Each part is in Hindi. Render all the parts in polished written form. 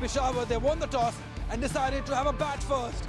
Peshawar, they won the toss and decided to have a bat first.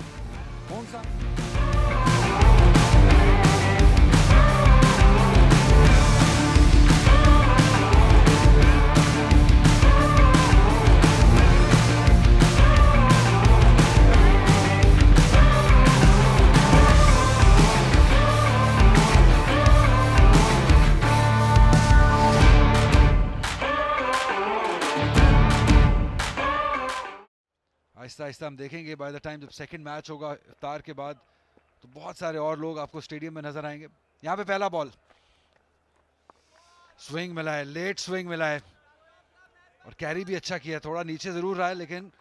Aahista Aahista हम देखेंगे बाय द टाइम जब सेकंड मैच होगा इफ्तार के बाद तो बहुत सारे और लोग आपको स्टेडियम में नजर आएंगे। यहाँ पे पहला बॉल, स्विंग मिला है, लेट स्विंग मिला है और कैरी भी अच्छा किया, थोड़ा नीचे जरूर रहा है लेकिन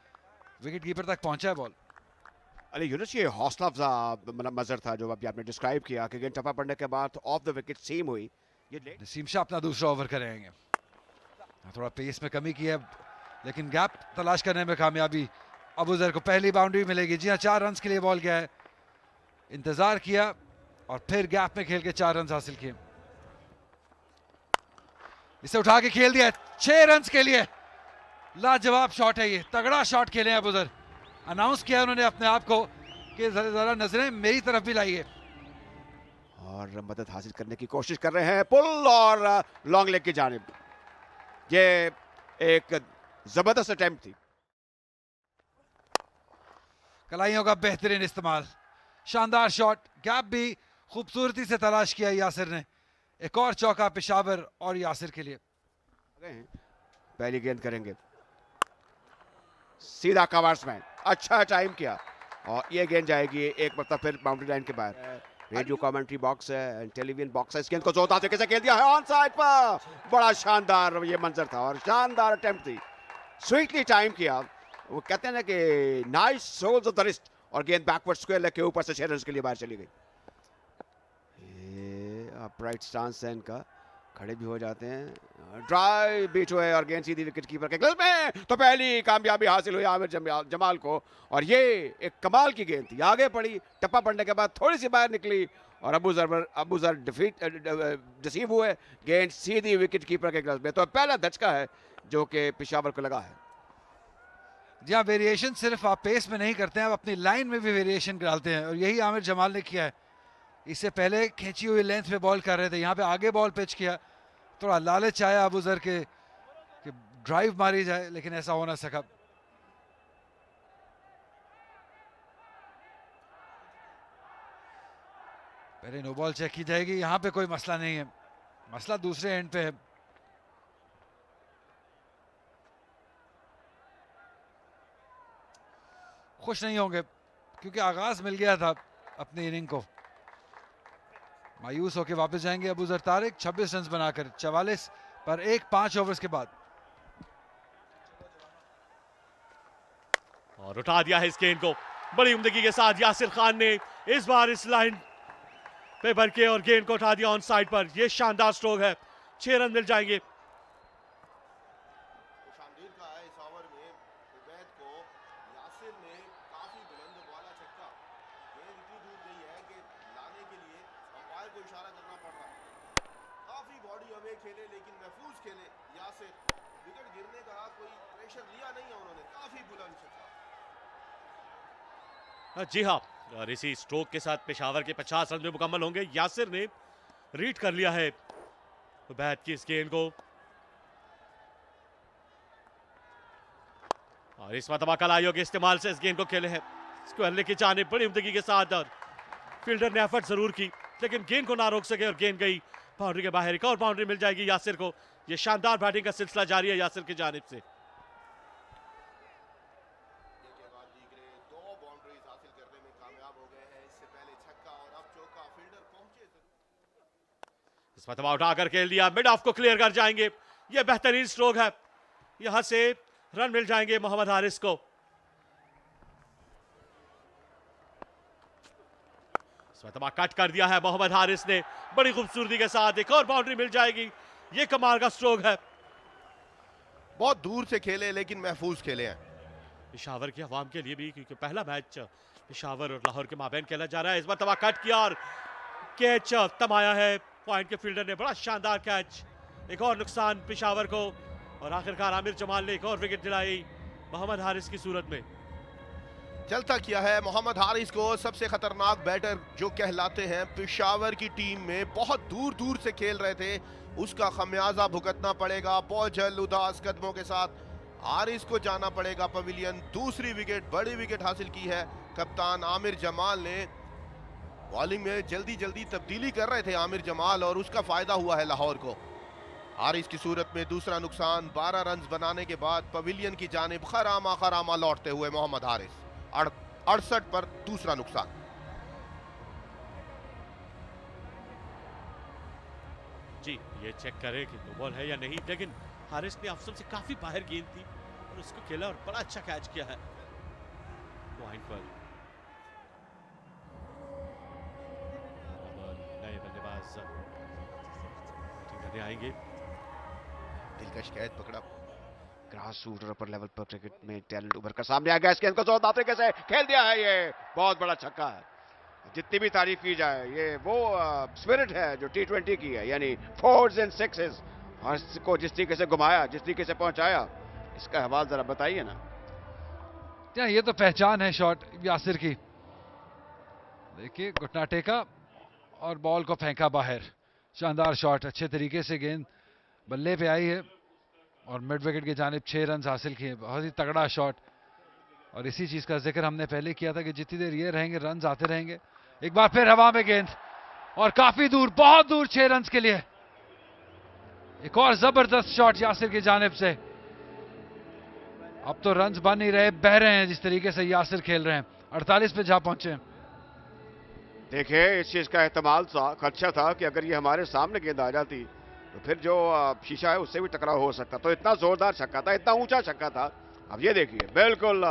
विकेट कीपर तक पहुंचा है बॉल। अली यूनुस, ये हौसला अफजा मजर था जो अभी आपने डिस्क्राइब किया कि टप्पा पड़ने के बाद ऑफ द विकेट सीम हुई। ये नसीम शाह अपना दूसरा ओवर करेंगे, थोड़ा पेस में कमी की है लेकिन गैप तलाश करने में कामयाबी। अबूजर को पहली बाउंड्री मिलेगी। जी हाँ, 4 रन के लिए बॉल गया है, इंतजार किया और फिर गैप में खेल के 4 रन हासिल किए। इसे उठा के खेल दिया 6 रन के लिए। लाजवाब शॉट है ये, तगड़ा शॉट खेले हैं अबूजर। अनाउंस किया उन्होंने अपने आप को कि जरा नजरें मेरी तरफ भी लाइए और मदद हासिल करने की कोशिश कर रहे हैं पुल और लॉन्ग लेग की जानिब। ये एक जबरदस्त अटेम्प्ट थी। कलाइयों का बेहतरीन इस्तेमाल, शानदार शॉट, गैप भी खूबसूरती से तलाश किया यासिर ने। एक और चौका पेशावर और यासिर के लिए। पहली गेंद करेंगे, सीधा कवर्स में, अच्छा टाइम किया और ये गेंद जाएगी एक मतलब फिर बाउंड्री लाइन के बाहर। रेडियो कमेंट्री बॉक्स है, टेलीविजन बॉक्स है, इस गेंद को जोरदार तरीके से खेल दिया है ऑन साइड पर। बड़ा शानदार ये मंजर था और शानदार अटेम्प्ट थी, स्वीटली टाइम किया। वो कहते हैं ना कि nice souls of the wrist, और गेंद बैकवर्ड स्क्वायर लेग के ऊपर से 6 रन के लिए बाहर चली गई। ये अपराइट स्टांस है इनका, खड़े भी हो जाते हैं, ड्राइव बीट हुए और गेंद सीधी विकेट कीपर के ग्लव्स में। तो पहली कामयाबी हासिल हुई आमिर जमाल को और ये एक कमाल की गेंद थी, आगे पड़ी, टप्पा पड़ने के बाद थोड़ी सी बाहर निकली और अबूजर डिसीव हुए, गेंद सीधी विकेट कीपर के ग्लव्स में। तो पहला धचका है जो कि पेशावर को लगा है। जी हाँ, वेरिएशन सिर्फ आप पेस में नहीं करते हैं, आप अपनी लाइन में भी वेरिएशन डालते हैं और यही आमिर जमाल ने किया है। इससे पहले खींची हुई लेंथ पे बॉल कर रहे थे, यहाँ पे आगे बॉल पिच किया, थोड़ा लालच आया अबूजर के कि ड्राइव मारी जाए लेकिन ऐसा हो ना सका। पहले नो बॉल चेक की जाएगी, यहाँ पे कोई मसला नहीं है, मसला दूसरे एंड पे है। खुश नहीं होंगे क्योंकि आगाज मिल गया था अपनी इनिंग को। मायूस होकर वापस जाएंगे अबूजर तारिक 26 रन बनाकर 44 पर 5 ओवर्स के बाद। और उठा दिया है इस गेंद को बड़ी उम्दगी के साथ यासिर खान ने इस बार इस लाइन पे भर के और गेंद को उठा दिया ऑन साइड पर। यह शानदार स्ट्रोक है, 6 रन मिल जाएंगे। जी हाँ, और इसी स्ट्रोक के साथ पेशावर के 50 रन में मुकम्मल होंगे। यासिर ने रीड कर लिया है बैट की इस गेंद को और इस मरतबा कलाइयों के इस्तेमाल से इस गेंद को खेले हैं स्क्वायर लेग की जानिब बड़ी उम्दगी के साथ। और फील्डर ने एफर्ट जरूर की लेकिन गेंद को ना रोक सके और गेंद गई बाउंड्री के बाहर। एक और बाउंड्री मिल जाएगी यासिर को। यह शानदार बैटिंग का सिलसिला जारी है यासिर की जानिब से। इस मरतबा उठाकर खेल दिया, मिड ऑफ को क्लियर कर जाएंगे। यह बेहतरीन स्ट्रोक है, यहां से रन मिल जाएंगे मोहम्मद हारिस को। इस मरतबा कट कर दिया है मोहम्मद हारिस ने बड़ी खूबसूरती के साथ। एक और बाउंड्री मिल जाएगी। यह कमाल का स्ट्रोक है, बहुत दूर से खेले लेकिन महफूज खेले हैं पेशावर की अवाम के लिए भी, क्योंकि पहला मैच पेशावर और लाहौर के माबैन खेला जा रहा है। इस मरतबा कट किया और कैच तमाया है पॉइंट के फील्डर ने, बड़ा शानदार कैच। एक और नुकसान पेशावर को और आखिरकार आमिर जमाल ने एक और विकेट दिलाई। मोहम्मद हारिस की सूरत में। चलता किया है मोहम्मद हारिस को, सबसे खतरनाक बैटर जो कहलाते हैं पेशावर की टीम में, बहुत दूर दूर से खेल रहे थे, उसका खमियाजा भुगतना पड़ेगा। बोझल उदास कदमों के साथ हारिस को जाना पड़ेगा पवेलियन। दूसरी विकेट, बड़ी विकेट हासिल की है कप्तान आमिर जमाल ने। बॉलिंग में जल्दी जल्दी तब्दीली कर रहे थे आमिर जमाल और उसका फायदा हुआ है लाहौर को। हारिस की सूरत में दूसरा नुकसान। 12 रन बनाने के बाद पवेलियन की जानिब खरामा खरामा लौटते हुए मोहम्मद हारिस। 68 पर दूसरा नुकसान। जी, ये चेक करें कि नो बॉल है या नहीं, लेकिन हारिस ने अफसल से काफी बाहर गेंद थी और उसको खेला और बड़ा अच्छा कैच किया है पॉइंट पर। नए बल्लेबाज करने आएंगे। दिलकश कैच पकड़ा। ग्रास रूट और अपर लेवल पर क्रिकेट में टैलेंट उभर कर सामने आ गया। इस गेंद को साउथ अफ्रीका से खेल दिया है, ये बहुत बड़ा छक्का है। जितनी भी तारीफ की जाए, ये वो स्पिरिट है जो T20 की है, यानी 4s and 6s, और इसको जिस तरीके से घुमाया, जिस तरीके से पहुंचाया, इसका हवाला जरा बताइए ना। क्या ये तो पहचान है शॉट यासिर की। देखिए घुटना टेका और बॉल को फेंका बाहर। शानदार शॉट, अच्छे तरीके से गेंद बल्ले पे आई है और मिड विकेट की जानिब 6 रन हासिल किए। बहुत ही तगड़ा शॉट, और इसी चीज का जिक्र हमने पहले किया था कि जितनी देर ये रहेंगे रन आते रहेंगे। एक बार फिर हवा में गेंद और काफी दूर, बहुत दूर 6 रन के लिए। एक और जबरदस्त शॉट यासिर की जानिब से। अब तो रन बन नहीं रहे, बह रहे हैं जिस तरीके से यासिर खेल रहे हैं। 48 पे जा पहुंचे। देखिए इस चीज का एहतमाल था, खदशा था कि अगर ये हमारे सामने गेंद आ जाती तो फिर जो शीशा है उससे भी टकराव हो सकता। तो इतना जोरदार छक्का था, इतना ऊंचा छक्का था। अब ये देखिए बिल्कुल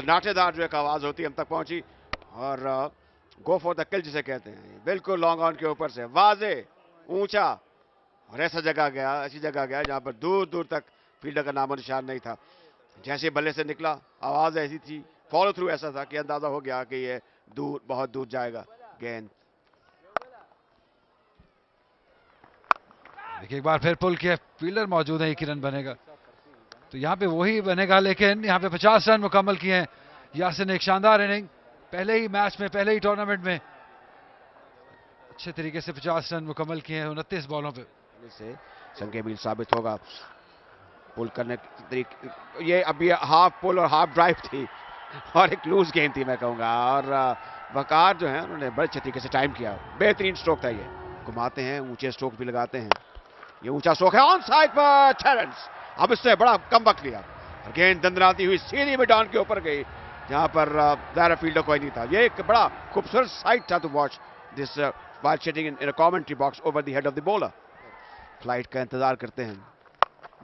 नाटेदार जो एक आवाज होती है हम तक पहुंची, और गो फॉर द किल जिसे कहते हैं, बिल्कुल लॉन्ग ऑन के ऊपर से वाजे ऊंचा, और ऐसा जगह गया, ऐसी जगह गया जहां पर दूर दूर तक फील्डर का नामो निशान नहीं था। जैसे बल्ले से निकला आवाज ऐसी थी, फॉलो थ्रू ऐसा था कि अंदाजा हो गया कि ये दूर, बहुत दूर जाएगा गेंद। देखिए एक बार फिर पुल किया, फील्डर मौजूद है, एक ही रन बनेगा तो यहाँ पे वही बनेगा, लेकिन यहाँ पे 50 रन मुकम्मल किए हैं यासिर ने। एक शानदार इनिंग, पहले ही मैच में, पहले ही टूर्नामेंट में अच्छे तरीके से 50 रन मुकम्मल किए हैं 29 बॉलों पे। से संकेबील साबित होगा पुल करने की तरीके। ये अभी हाफ पुल और हाफ ड्राइव थी और एक लूज गेंद थी मैं कहूंगा, और वकार जो है उन्होंने बड़े अच्छे तरीके से टाइम किया। बेहतरीन स्ट्रोक था, ये घुमाते हैं, ऊंचे स्ट्रोक भी लगाते हैं। ये ऊंचा स्ट्रोक है ऑन साइड पर टेरेंस। अब इससे बड़ा कमबैक लिया, गेंद दंदनाती हुई सीधी में डॉन के ऊपर गई जहां पर दायरा फील्डर कोई नहीं था। ये एक बड़ा खूबसूरत साइट था to watch this while sitting in a commentary box over the head of the bowler. Flight का इंतजार करते हैं।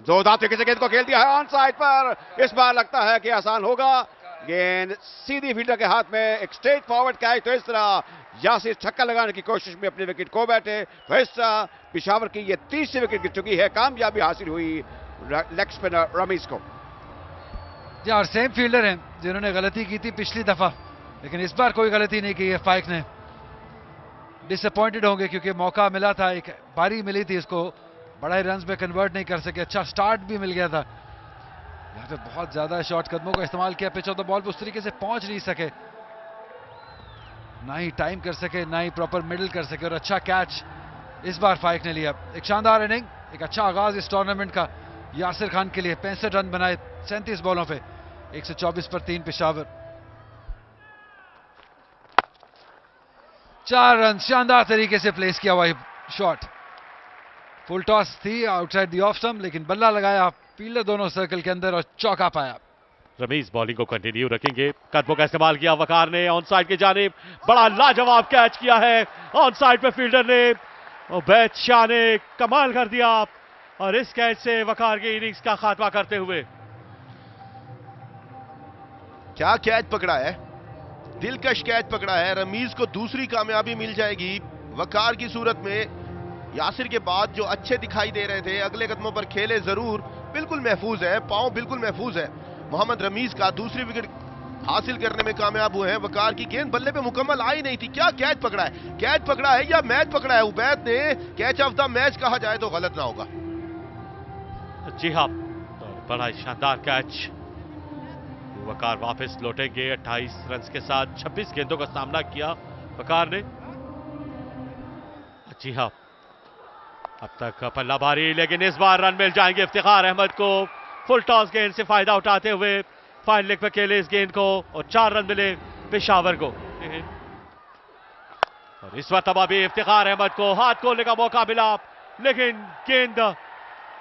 जोरदार तरीके से गेंद को खेल दिया है ऑन साइड पर। इस बार लगता है कि आसान होगा, गेंद सीधी फील्डर के हाथ में, एक स्ट्रेट फॉरवर्ड कैच। तो इस तरह यासिर छक्का लगाने की कोशिश में अपनी विकेट खो बैठे। तो इस तरह पेशावर की ये तीसरी विकेट गिर चुकी है। कामयाबी हासिल हुई लेग स्पिनर रमीज को। जी और सेम फील्डर हैं जिन्होंने गलती की थी पिछली दफा, लेकिन इस बार कोई गलती नहीं की है फाइक ने। डिसअपॉइंटेड होंगे क्योंकि मौका मिला था, एक बारी मिली थी इसको, बड़े रन में कन्वर्ट नहीं कर सके। अच्छा स्टार्ट भी मिल गया था, यहाँ पे बहुत ज्यादा शॉर्ट कदमों का इस्तेमाल किया। पिच ऑफ द बॉल उस तरीके से पहुंच नहीं सके, ना ही टाइम कर सके, ना ही प्रॉपर मिडल कर सके, और अच्छा कैच इस बार फाइक ने लिया। एक शानदार इनिंग, एक अच्छा आगाज इस टूर्नामेंट का यासिर खान के लिए। 65 रन बनाए 37 बॉलों पे, 124 पर 3 पेशावर। 4 रन शानदार तरीके से प्लेस किया हुआ शॉट। फुल टॉस थी आउटसाइड दी ऑफ स्टंप, लेकिन बल्ला लगाया फील्डर दोनों सर्कल के अंदर और चौका पाया। रमीज बॉलिंग को कंटिन्यू रखेंगे। कदमों का इस्तेमाल किया वकार ने ऑन साइड की जानिब, बड़ा लाजवाब कैच किया है ऑन साइड पे फील्डर ने, और बैच शाह ने कमाल कर दिया। और इस कैच से वकार की इनिंग्स का खात्मा करते हुए। क्या कैच पकड़ा है, दिलकश कैच पकड़ा है। रमीज को दूसरी कामयाबी मिल जाएगी वकार की सूरत में। यासिर के बाद जो अच्छे दिखाई दे रहे थे, अगले कदमों पर खेले जरूर, बिल्कुल महफूज है, पांव बिल्कुल महफूज है। मोहम्मद रमीज का दूसरी विकेट हासिल करने में कामयाब हुए हैं। वकार की गेंद बल्ले पे मुकम्मल आई नहीं थी। क्या कैच पकड़ा है, कैच पकड़ा है या मैच पकड़ा है? उबैद ने कैच ऑफ द मैच कहा जाए तो गलत ना होगा। जी हाँ, तो बड़ा शानदार कैच वकार वापस लौटेंगे 28 रन के साथ। 26 गेंदों का सामना किया वकार ने। जी हाँ, अब तक पल्ला भारी, लेकिन इस बार रन मिल जाएंगे इफ्तिखार अहमद को। फुल टॉस गेंद से फायदा उठाते हुए फाइन लेग पे खेले इस गेंद को और 4 रन मिले पेशावर को। और इस वक्त भी इफ्तिखार अहमद को हाथ खोलने का मौका मिला, लेकिन गेंद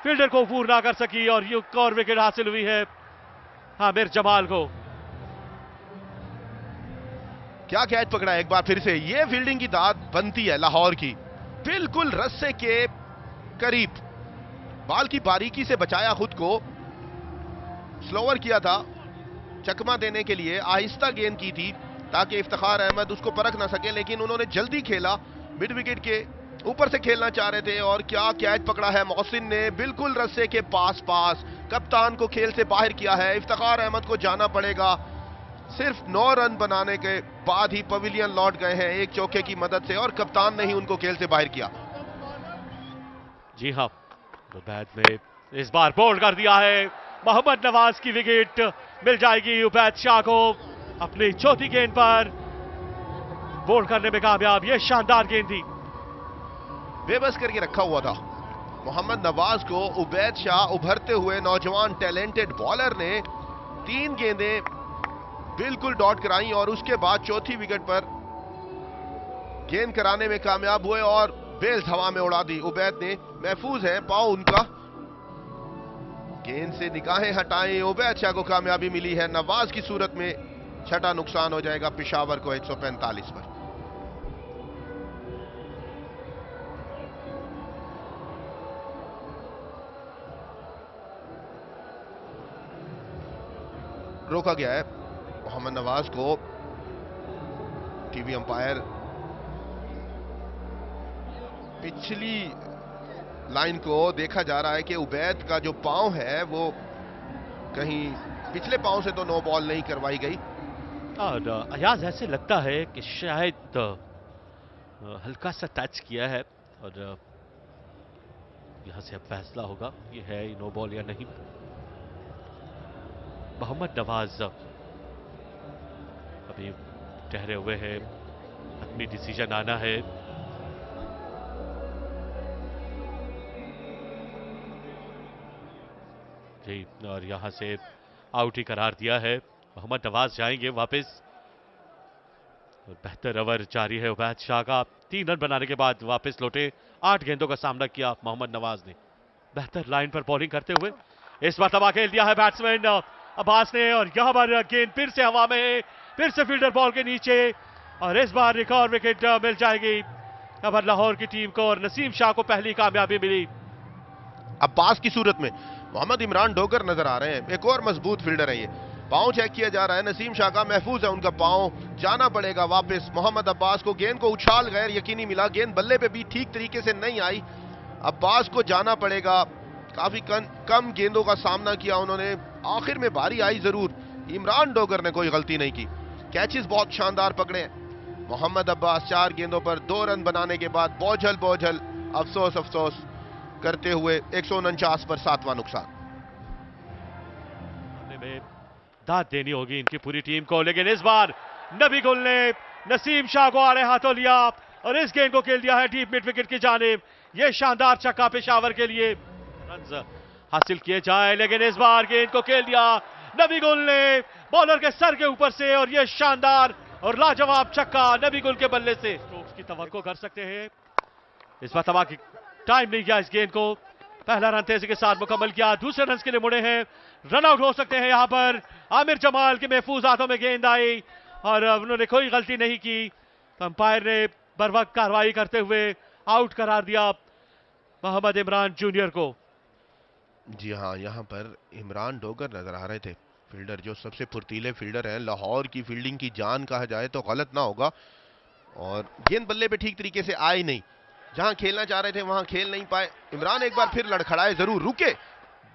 फील्डर को पूर्ण ना कर सकी और ये एक और विकेट हासिल हुई है आमिर जमाल को। क्या कैच पकड़ा एक बार फिर से। ये फील्डिंग की दाद बनती है लाहौर की, बिल्कुल रस्से के करीब, बाल की बारीकी से बचाया खुद को। स्लोवर किया था चकमा देने के लिए, आहिस्ता गेंद की थी ताकि इफ्तिखार अहमद उसको परख ना सके, लेकिन उन्होंने जल्दी खेला, मिड विकेट के ऊपर से खेलना चाह रहे थे। और क्या कैच पकड़ा है मोहसिन ने, बिल्कुल रस्से के पास पास, कप्तान को खेल से बाहर किया है। इफ्तिखार अहमद को जाना पड़ेगा। सिर्फ 9 रन बनाने के बाद ही पवेलियन लौट गए हैं एक चौके की मदद से, और कप्तान ने ही उनको खेल से बाहर किया। जी हाँ, तो बैट में इस बार बोल्ड कर दिया है। मोहम्मद नवाज की विकेट मिल जाएगी उबैद शाह को अपनी चौथी गेंद पर बोल्ड करने में कामयाब। ये शानदार गेंद थी, बेबस करके रखा हुआ था मोहम्मद नवाज को। उबैद शाह उभरते हुए नौजवान टैलेंटेड बॉलर ने 3 गेंदें बिल्कुल डॉट कराई और उसके बाद चौथी विकेट पर गेंद कराने में कामयाब हुए और बेल्स हवा में उड़ा दी उबैद ने। महफूज है पांव उनका, गेंद से निगाहें हटाएं। उबैद शाह को कामयाबी मिली है। नवाज की सूरत में छठा नुकसान हो जाएगा पेशावर को 145 पर। रोका गया है मोहम्मद नवाज को। टीवी अंपायर पिछली लाइन को देखा जा रहा है कि उबैद का जो पांव है वो कहीं पिछले पांव से तो नो बॉल नहीं करवाई गई। और अयाज ऐसे लगता है कि शायद हल्का सा टच किया है और यहां से अब फैसला होगा ये है नो बॉल या नहीं। मोहम्मद नवाज अभी ठहरे हुए हैं, हतमी डिसीजन आना है। जी, और यहां से आउट ही करार दिया है। मोहम्मद नवाज जाएंगे वापस और बेहतर ओवर जारी है उबैद शाह का। 3 रन बनाने के बाद वापस लौटे। 8 गेंदों का सामना किया मोहम्मद नवाज ने, बेहतर लाइन पर बॉलिंग करते हुए। इस मरतबा खेल दिया है बैट्समैन अब्बास ने और यहां पर गेंद फिर से हवा में, फिर से फील्डर बॉल के नीचे और इस बार एक और विकेट मिल जाएगी अब लाहौर की टीम को और नसीम शाह को पहली कामयाबी मिली। अब्बास की सूरत में मोहम्मद इमरान डोगर नजर आ रहे हैं, एक और मजबूत फील्डर है ये। पांव चेक किया जा रहा है नसीम शाह का, महफूज है उनका पांव। जाना पड़ेगा वापस मोहम्मद अब्बास को। गेंद को उछाल गैर यकीनी मिला, गेंद बल्ले पे भी ठीक तरीके से नहीं आई। अब्बास को जाना पड़ेगा। काफी कम गेंदों का सामना किया उन्होंने, आखिर में बारी आई जरूर। इमरान डोगर ने कोई गलती नहीं की, कैचेस बहुत शानदार पकड़े हैं। मोहम्मद अब्बास 4 गेंदों पर 2 रन बनाने के बाद बोझल अफसोस अफसोस करते हुए 149 पर 7वां नुकसान। दाद देनी होगी इनकी पूरी टीम को, लेकिन इस बार नबी गुल ने नसीम शाह को आड़े हाथों लिया और इस गेंद को खेल दिया है डीप मिड विकेट की जानिब। यह शानदार छक्का पेशावर के लिए, रन हासिल किए जाए, लेकिन इस बार गेंद को खेल दिया नबी गुल ने बॉलर के सर के ऊपर से और यह शानदार और लाजवाब छक्का नबी गुल के बल्ले से स्ट्रोक्स की तवक्को कर सकते हैं। इस बार तबाह की टाइम नहीं गया इस गेंद को, पहला रन तेजी के साथ मुकम्मल किया, दूसरे रन के लिए मुड़े हैं, रन आउट हो सकते हैं यहां पर। आमिर जमाल के महफूज हाथों में गेंद आई और उन्होंने कोई गलती नहीं की, तो अंपायर ने बर वक्त कार्रवाई करते हुए आउट करार दिया मोहम्मद इमरान जूनियर को। जी हाँ, यहाँ पर इमरान डोगर नजर आ रहे थे, फील्डर जो सबसे फुर्तीले फील्डर हैं। लाहौर की फील्डिंग की जान कहा जाए तो गलत ना होगा, और गेंद बल्ले पे ठीक तरीके से आई नहीं, जहां खेलना चाह रहे थे वहां खेल नहीं पाए। इमरान एक बार फिर लड़खड़ाए, जरूर रुके,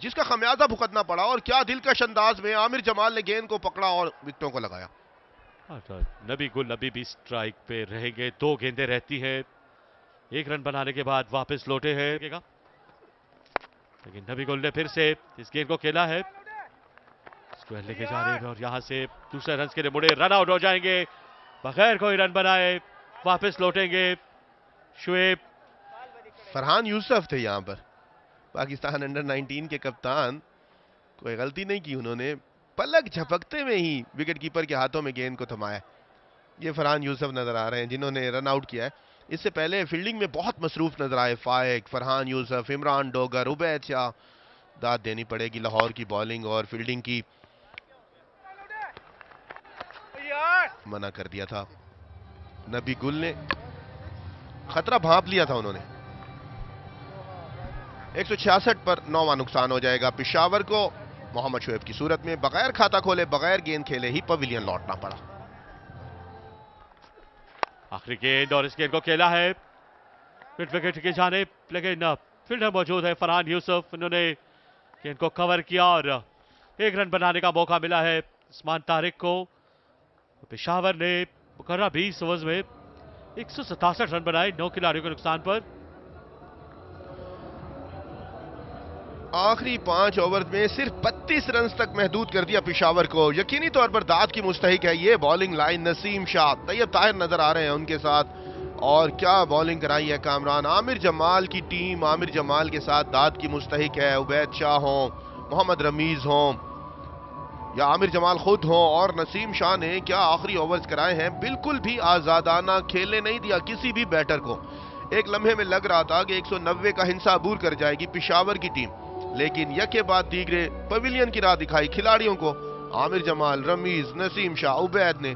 जिसका खमियाजा भुगतना पड़ा। और क्या दिलकश अंदाज में आमिर जमाल ने गेंद को पकड़ा और विकेटों को लगाया। नबी गुल अभी भी स्ट्राइक पे रहेंगे, 2 गेंदें रहती हैं, 1 रन बनाने के बाद वापस लौटे हैं, लेकिन नबी गुल ने फिर से इस गेंद को खेला है। इसको लेके जाने और यहां से दूसरे रन के लिए मुड़े, रन आउट हो जाएंगे बगैर कोई रन बनाए, वापस लौटेंगे शुएब। फरहान यूसुफ थे यहां पर, पाकिस्तान अंडर 19 के कप्तान। कोई गलती नहीं की उन्होंने, पलक झपकते में ही विकेट कीपर के हाथों में गेंद को थमाया। ये फरहान यूसुफ नजर आ रहे हैं जिन्होंने रन आउट किया है। इससे पहले फील्डिंग में बहुत मसरूफ नजर आए फाइक, फरहान यूसुफ, इमरान डोगर, उबैद शाह। दाद देनी पड़ेगी लाहौर की बॉलिंग और फील्डिंग की, मना कर दिया था नबी गुल ने, खतरा भांप लिया था उन्होंने। 166 पर 9वां नुकसान हो जाएगा पेशावर को। मोहम्मद शुएब की सूरत में बगैर खाता खोले, बगैर गेंद खेले ही पवेलियन लौटना पड़ा। आखिरी गेंद और इस गेंद को खेला है मिड विकेट की जानिब, लेकिन फील्डर मौजूद है फरहान यूसुफ, इन्होंने गेंद को कवर किया और एक रन बनाने का मौका मिला है उस्मान तारिक को। पेशावर ने मुकर्रर 20 ओवर्स में 167 रन बनाए 9 खिलाड़ियों के नुकसान पर। आखिरी 5 ओवर में सिर्फ 32 रन तक महदूद कर दिया पेशावर को। यकीनी तौर पर दाद की मुस्तहिक है ये बॉलिंग लाइन। नसीम शाह, तैयब ताहिर नजर आ रहे हैं उनके साथ, और क्या बॉलिंग कराई है कामरान। आमिर जमाल की टीम आमिर जमाल के साथ दाद की मुस्तहिक है। उबैद शाह हो, मोहम्मद रमीज हो या आमिर जमाल खुद हो, और नसीम शाह ने क्या आखिरी ओवर्स कराए हैं। बिल्कुल भी आजादाना खेलने नहीं दिया किसी भी बैटर को। एक लम्हे में लग रहा था कि 190 का हिंसा अबूर कर जाएगी पेशावर की टीम, लेकिन यके बाद दीगरे पवेलियन की राह दिखाई खिलाड़ियों को। आमिर जमाल, रमीज, नसीम शाह, उबैद ने,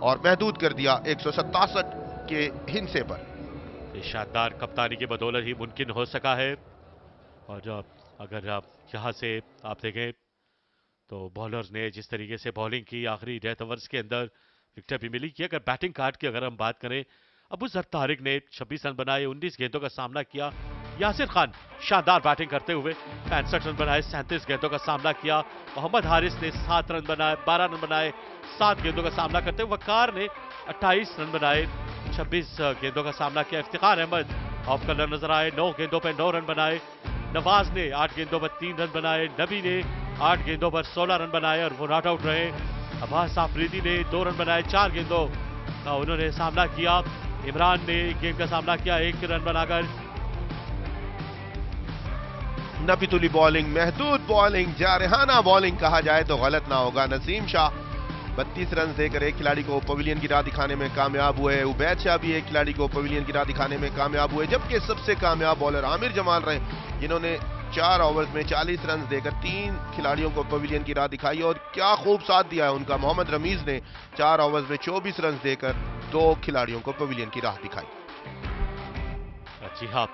और महदूद कर दिया 167 के हिंसे पर। शानदार कप्तानी की बदौलत ही मुमकिन हो सका है। और अगर यहाँ से आप देखें तो बॉलर्स ने जिस तरीके से बॉलिंग की आखिरी डेथ ओवर्स के अंदर विकेट भी मिली कि अगर बैटिंग कार्ड की अगर हम बात करें, अबू जर तारिक ने 26 रन बनाए, 19 गेंदों का सामना किया। यासिर खान शानदार बैटिंग करते हुए 65 रन बनाए, 37 गेंदों का सामना किया। मोहम्मद हारिस ने 7 रन बनाए, 12 रन बनाए, 7 गेंदों का सामना करते हुए। वकार ने 28 रन बनाए, 26 गेंदों का सामना किया। इफ्तिखार अहमद ऑफ कलर नजर आए, 9 गेंदों पर 9 रन बनाए। नवाज ने 8 गेंदों पर 3 रन बनाए। नबी ने 8 गेंदों पर 16 रन बनाए और वो नॉट आउट रहे। अब्बास आफरीदी ने 2 रन बनाए, 4 गेंदों का उन्होंने सामना किया। इमरान ने एक गेंद का सामना किया, 1 रन बनाकर। नबीतुली बॉलिंग, महदूद बॉलिंग, जारहाना बॉलिंग कहा जाए तो गलत ना होगा। नसीम शाह 32 रन देकर एक खिलाड़ी को पवेलियन की राह दिखाने में कामयाब हुए। उबैद शाह भी एक खिलाड़ी को पवेलियन की राह दिखाने में कामयाब हुए, जबकि सबसे कामयाब बॉलर आमिर जमाल रहे, जिन्होंने 4 ओवर्स में 40 रन देकर 3 खिलाड़ियों को पवेलियन की राह दिखाई। और क्या खूब साथ दिया है उनका। मोहम्मद रमीज ने 4 ओवर्स में 24 रन देकर 2 खिलाड़ियों को पवेलियन की राह दिखाई। जी हाँ,